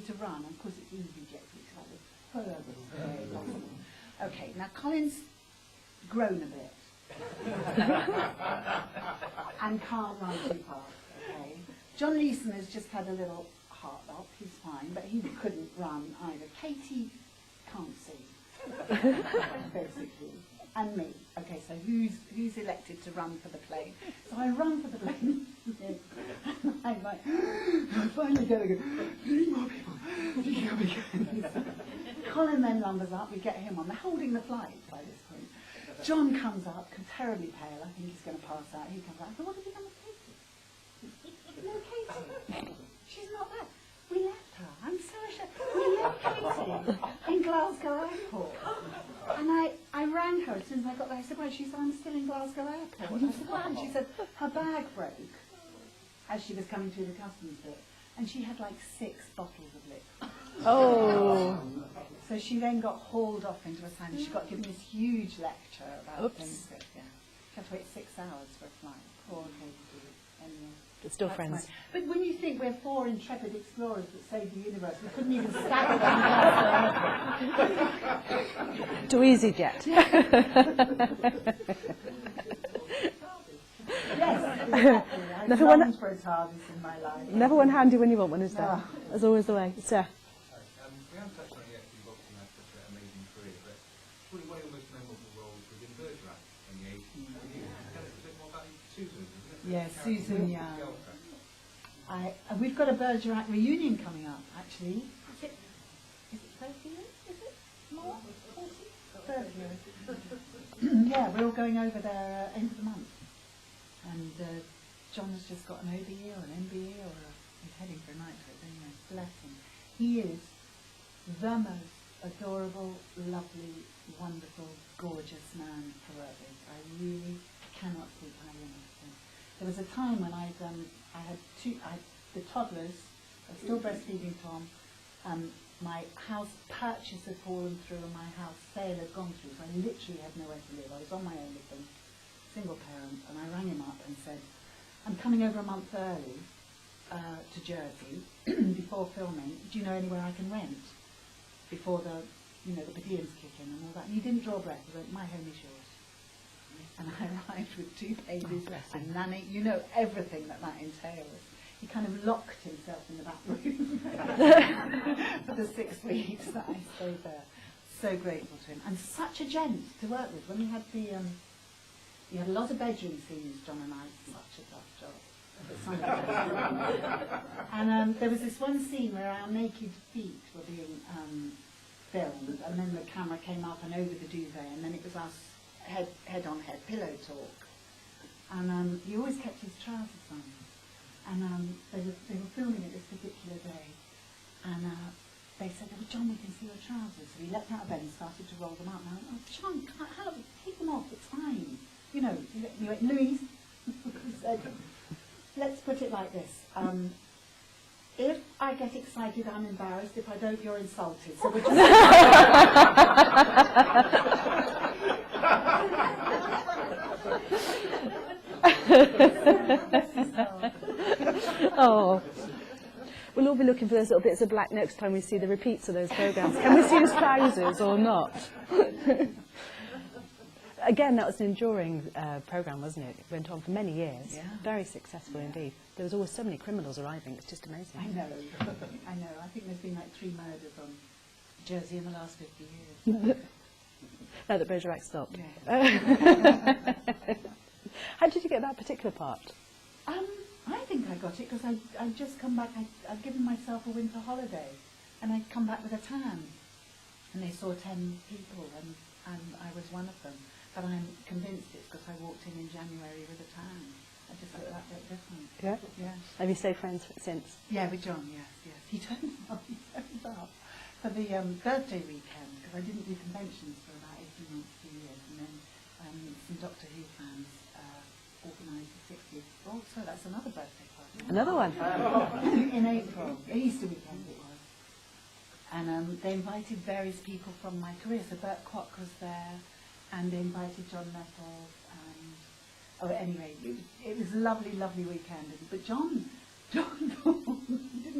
to run. Of course, it's easy jet to like this. Pull over the stairs. Okay, now Colin's grown a bit and can't run too fast. Okay, John Leeson has just had a little heart up. He's fine, but he couldn't run either. Katie can't see, basically, and me. Okay, so who's elected to run for the plane? So I run for the plane. I'm like, I'm finally going to go. Three more people. Colin then lumbers up. We get him on. They're holding the flight by this point. John comes up, terribly pale. I think he's going to pass out. He comes out. I said, what have you done with Katie? No, Katie. She's not there. We left her. I'm so ashamed. We left Katie in Glasgow Airport. And I rang her as soon as I got there. I said, well, she said, I'm still in Glasgow Airport. I said, what? And she said, her bag broke as she was coming through the customs bit. And she had like 6 bottles of liquor. Oh. So she then got hauled off into a sand. She got given this huge lecture about things that, she had to wait 6 hours for a flight. Poor Katie. Anyway. But still friends. But when you think we're 4 intrepid explorers that saved the universe, we couldn't even stagger them. Too easy jet. Yes, exactly. Never one for a TARDIS in my life. Never one handy when you want one, is there? No. That's always the way. Sir. We haven't touched on it yet, you've obviously had such an amazing career, but probably one of your most memorable roles was in Bergerac in the 80s. Can you tell us a bit more about Susan, isn't it? Yes, Susan Young. We've got a Bergerac reunion coming up, actually. Is it 30 years? Is it more? 40? 30 years. Yeah, we're all going over there end of the month. And John has just got an OBE or an MBE, or he's heading for a nitrate, anyway. Bless him. He is the most adorable, lovely, wonderful, gorgeous man to work with. I really cannot speak highly enough of him. There was a time when I had the toddlers. I was still breastfeeding Tom. My house purchase had fallen through and my house sale had gone through, so I literally had nowhere to live. I was on my own with them, single parent, and I rang him up and said, I'm coming over a month early to Jersey before filming. Do you know anywhere I can rent before the per diems kick in and all that? And he didn't draw breath. He went, my home is yours. And I arrived with 2 babies and nanny, everything that entails. He kind of locked himself in the back room for the 6 weeks that I stayed there. So grateful to him. And such a gent to work with. When we had we had a lot of bedroom scenes, John and I. Such a tough job. And there was this one scene where our naked feet were being filmed, and then the camera came up and over the duvet, and then it was us head on head pillow talk. And he always kept his trousers on. And they were filming it this particular day, and they said, oh, John, we can see your trousers. So he leapt out of bed and started to roll them up. And I went, oh, John, take them off, it's fine. He went, Louise, he said, let's put it like this. If I get excited, I'm embarrassed. If I don't, you're insulted. So we're just... Oh. We'll all be looking for those little bits of black next time we see the repeats of those programmes. Can we see his trousers or not? Again, that was an enduring programme, wasn't it? It went on for many years. Yeah. Very successful indeed. There was always so many criminals arriving. It's just amazing. I know. I think there's been like 3 murders on Jersey in the last 50 years. Now that Bergerac stopped. Yeah. How did you get that particular part? I think I got it because I'd just come back. I'd given myself a winter holiday, and I'd come back with a tan, and they saw 10 people, and I was one of them. But I'm convinced it's because I walked in January with a tan. I just looked that bit different. Yeah. Yeah. Have you stayed friends since? Yeah, with John. Yes. He turned up for the birthday weekend because I didn't do conventions for about 18 months, 2 years, and then some Doctor Who fans organised the 60th. Oh, so that's another birthday party. Another one? In April, Easter weekend it was. And they invited various people from my career. So Bert Kwok was there, and they invited John Nettles. Anyway, it was a lovely, lovely weekend. But John didn't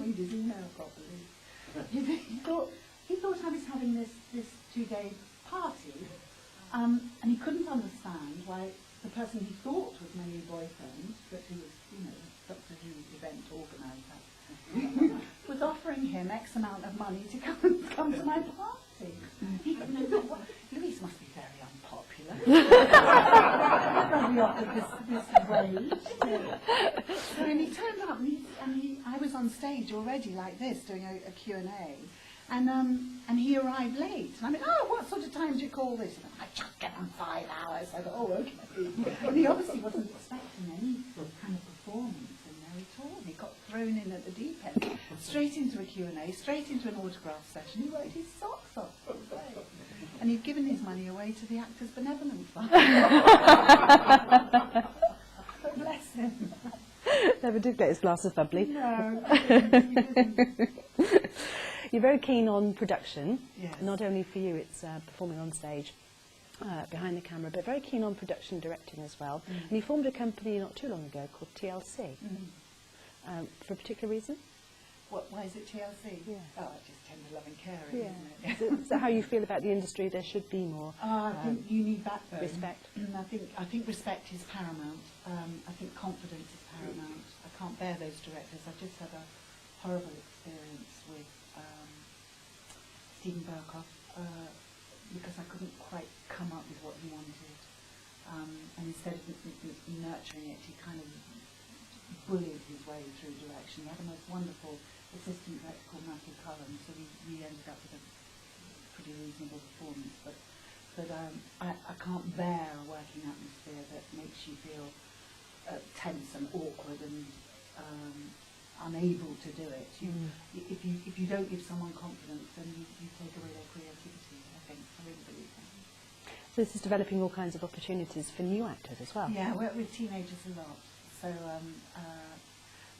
read his email properly. he thought I was having this 2-day party, and he couldn't understand why the person he thought was my new boyfriend, but who was, Doctor Who event organiser, was offering him X amount of money to come to my party. He thought, Louise must be very unpopular. Probably offered this wage. So when he turned up, I was on stage already like this, doing a Q&A. And he arrived late. And I mean, what sort of time do you call this? And I just get on 5 hours. I go, okay. And he obviously wasn't expecting any kind of performance in there at all. He got thrown in at the deep end, straight into a Q&A, straight into an autograph session. He wrote his socks off. And he'd given his money away to the Actors Benevolent Fund. But bless him. Never did get his glasses bubbly. No, he didn't. You're very keen on production. Yes. Not only for you, it's performing on stage, behind the camera, but very keen on production directing as well. Mm. And you formed a company not too long ago called TLC. Mm. For a particular reason? Why is it TLC? Yeah. Oh, just tender loving caring, Yeah. isn't it? So how you feel about the industry? There should be more I think you need backbone. respect. I think respect is paramount. I think confidence is paramount. I can't bear those directors. I've just had a horrible experience with Stephen Burkoff because I couldn't quite come up with what he wanted. And instead of nurturing it, he kind of bullied his way through direction. He had a most wonderful assistant director called Matthew Cullen, so we ended up with a pretty reasonable performance. But I can't bear a working atmosphere that makes you feel tense and awkward and unable to do it. If you don't give someone confidence, then you take away their creativity. I think I really believe that. So this is developing all kinds of opportunities for new actors as well. Yeah, I work with teenagers a lot. So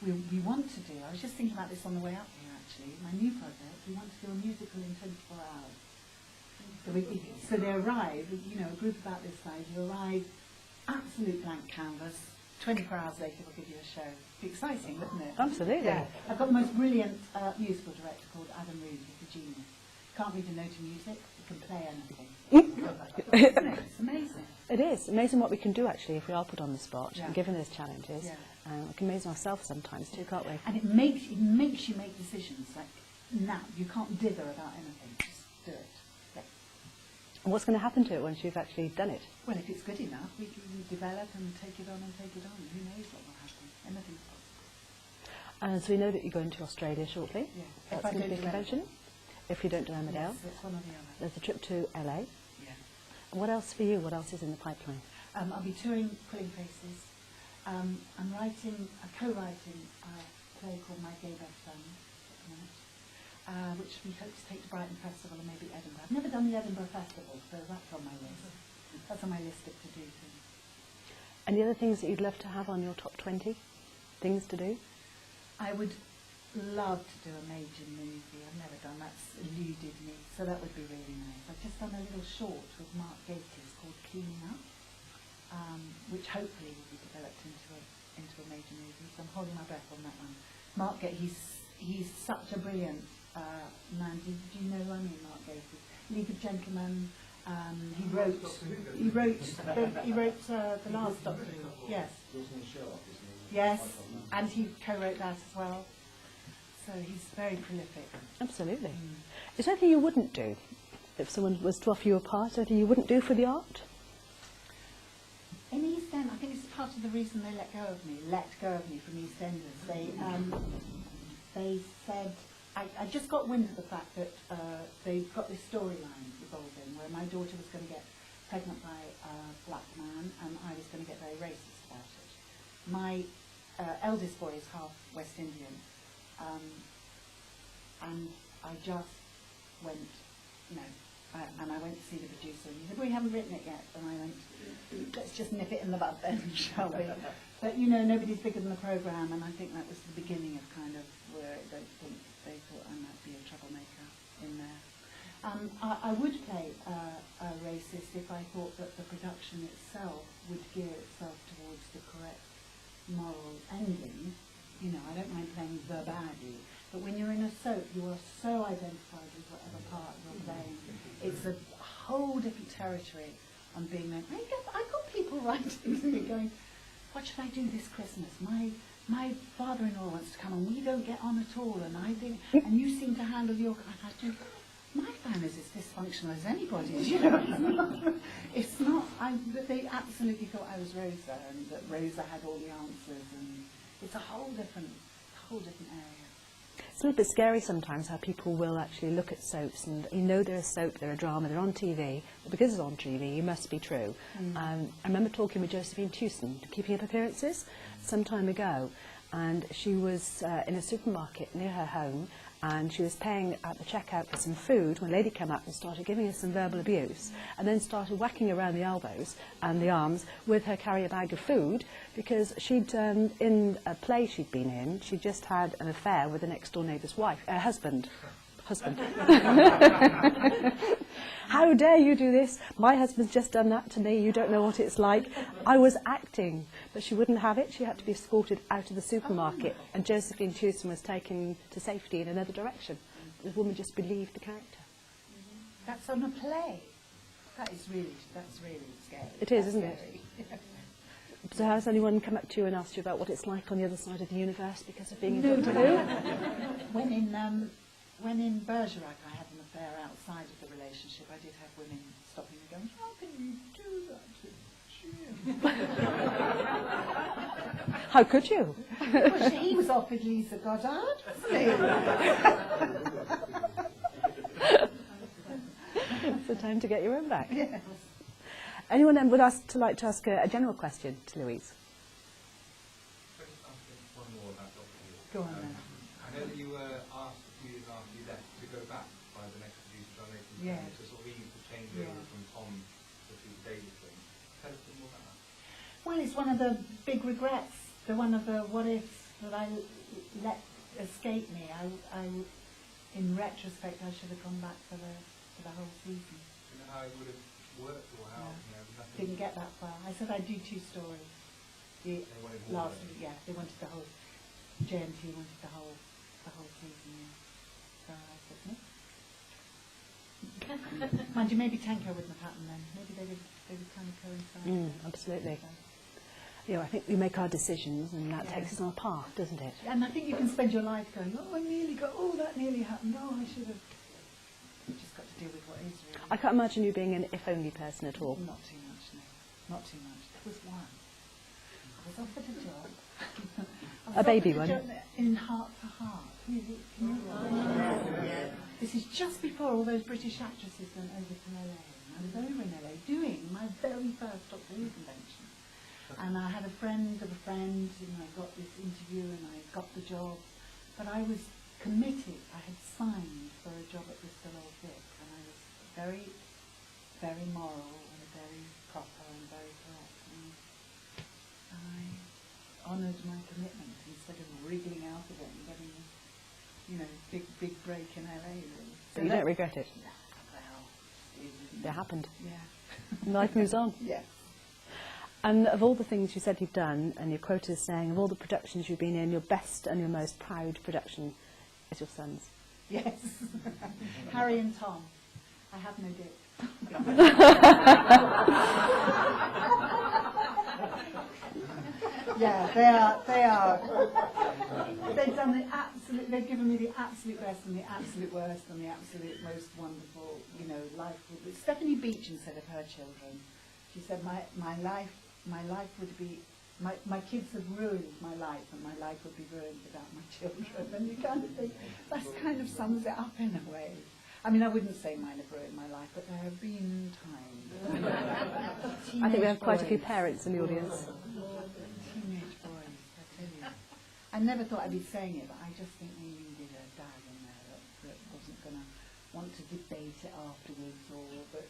we want to do. I was just thinking about this on the way up here. Actually, my new project. We want to do a musical in 24 hours. So they arrive. A group about this size. You arrive, absolute blank canvas. 24 hours later, we'll give you a show. It'd be exciting, wouldn't it? Absolutely. Yeah. I've got the most brilliant musical director called Adam Reed. He's a genius. Can't read a note of music. He can play anything. Isn't it? It's amazing. It is amazing what we can do actually if we are put on the spot Yeah. and given those challenges. Yeah. We can amaze ourselves sometimes too, can't we? And it makes you make decisions like now. You can't dither about anything. Just do it. Yeah. And what's going to happen to it once you've actually done it? Well, if it's good enough, we can develop and take it on and take it on. Who knows what will happen? Anything's possible. So we know that you're going to Australia shortly. Yeah. That's If I going to don't be a do convention. If you don't do Emmerdale. Yes, it's one or the other. There's a trip to LA. Yeah. And what else for you? What else is in the pipeline? I'll be touring Pulling Faces. I'm co-writing a play called My Gay Best Friend at the minute, which we hope to take to Brighton Festival and maybe Edinburgh. I've never done the Edinburgh Festival, so that's on my list. That's on my list of to-do things. Any other things that you'd love to have on your top 20 things to do? I would love to do a major movie. I've never done that's eluded me, so that would be really nice. I've just done a little short with Mark Gatiss called Cleaning Up, which hopefully will be developed into a major movie. So I'm holding my breath on that one. Mark Gatiss, he's such a brilliant man. Do you know who I mean, Mark Gatiss? League of Gentlemen. He wrote the last Doctor Who. Yes. Yes, and he co-wrote that as well. So he's very prolific. Absolutely. Is there anything you wouldn't do if someone was to offer you a part? Anything you wouldn't do for the art? In East End, I think it's part of the reason they let go of me from East Enders. They said, I just got wind of the fact that they've got this storyline evolving where my daughter was going to get pregnant by a black man and I was going to get very racist about it. My eldest boy is half West Indian, and I just went, no. And I went to see the producer and he said, we haven't written it yet. And I went, let's just nip it in the bud then, shall we? But nobody's bigger than the programme, and I think that was the beginning of kind of where I don't think they thought I might be a troublemaker in there. I would play a racist if I thought that the production itself would gear itself towards the correct moral ending. I don't mind playing the baddie, But when you're in a soap, you are so identified with whatever part you're playing. It's a whole different territory on being there. I got people writing to me going, what should I do this Christmas? My father-in-law wants to come and we don't get on at all, and I think, and you seem to handle your. I do. My family's as dysfunctional as anybody's, you know. It's not. But they absolutely thought I was Rosa, and that Rosa had all the answers, and it's a whole different area. It's a little bit scary sometimes how people will actually look at soaps and you know they're a soap, they're a drama, they're on TV, but because it's on TV, you must be true. I remember talking with Josephine Tewson, Keeping Up Appearances, some time ago, and she was in a supermarket near her home, and she was paying at the checkout for some food when a lady came up and started giving her some verbal abuse, and then started whacking around the elbows and the arms with her carrier bag of food, because she'd, in a play she'd been in, she'd just had an affair with the next door neighbour's wife, husband. How dare you do this? My husband's just done that to me. You don't know what it's like. I was acting, but she wouldn't have it. She had to be escorted out of the supermarket, and Josephine Tewson was taken to safety in another direction. The woman just believed the character. That's on a play. That's really scary. It is, isn't it? So has anyone come up to you and asked you about what it's like on the other side of the universe because of being in Doctor Who? When in Bergerac I had an affair outside of the relationship, I did have women stopping me going, how can you do that to Jim? How could you? Well, he was off with Lisa Goddard, wasn't he? It's the time to get your own back. Yes. Anyone then would like to ask a general question to Louise? Can I just ask one more about Doctor Who? Go on then. I know that you were asked a few years after you left to go back by the next producer, John Nathan, Yeah. to sort of ease the change over from Tom to the David thing. Tell us a bit more about that. Well, it's one of the big regrets, one of the what ifs that I let escape me. In retrospect, I should have gone back for the whole season. Do you know how it would have worked or how? Yeah. You know, nothing. Didn't get that far. I said I'd do 2 stories. They wanted more Last then. week, yeah, they wanted the whole. JMT wanted the whole season. Yeah. So I said no. Mind you, maybe Tanko wouldn't have happened then. Maybe they would kind of coincide. Absolutely. You know, I think we make our decisions, and that takes us on a path, doesn't it? And I think you can spend your life going, that nearly happened, I should have. You just got to deal with what is really. I can't imagine you being an if-only person at all. Not too much, no. Not too much. There was one. I was offered a job. A baby one? In Heart for Heart. This is just before all those British actresses went over to LA. And I was over in LA doing my very first Doctor Who convention. And I had a friend of a friend, and I got this interview and I got the job. But I was committed. I had signed for a job at Bristol Old Vic, and I was very, very moral and very proper and very correct. And I honoured my commitment instead of wriggling out of it and getting this, big break in LA. Really. So you don't regret it? No, well, It happened. yeah. Life moves on. Yes. And of all the things you said you've done, and your quote is saying, of all the productions you've been in, your best and your most proud production is your son's. Yes. Harry and Tom. I have no dick. Yeah, they are. They've done the absolute. They've given me the absolute best and the absolute worst and the absolute most wonderful. Life. Stephanie Beach said of her children. She said, my life would be. My kids have ruined my life, and my life would be ruined without my children. And you kind of think that kind of sums it up in a way. I mean, I wouldn't say mine have ruined my life, but there have been times. I think we have quite a few parents in the audience. Teenage boys, I tell you. I never thought I'd be saying it, but I just think we needed a dad in there that wasn't going to want to debate it afterwards, or that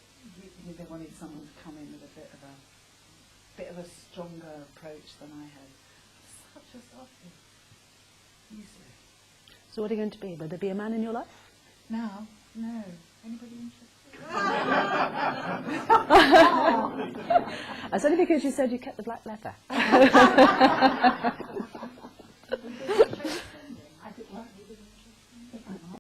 they wanted someone to come in with a bit of a stronger approach than I had. Such a softie. Useless. So what are you going to be? Will there be a man in your life? Now? No. Anybody interested? That's only because you said you kept the black leather.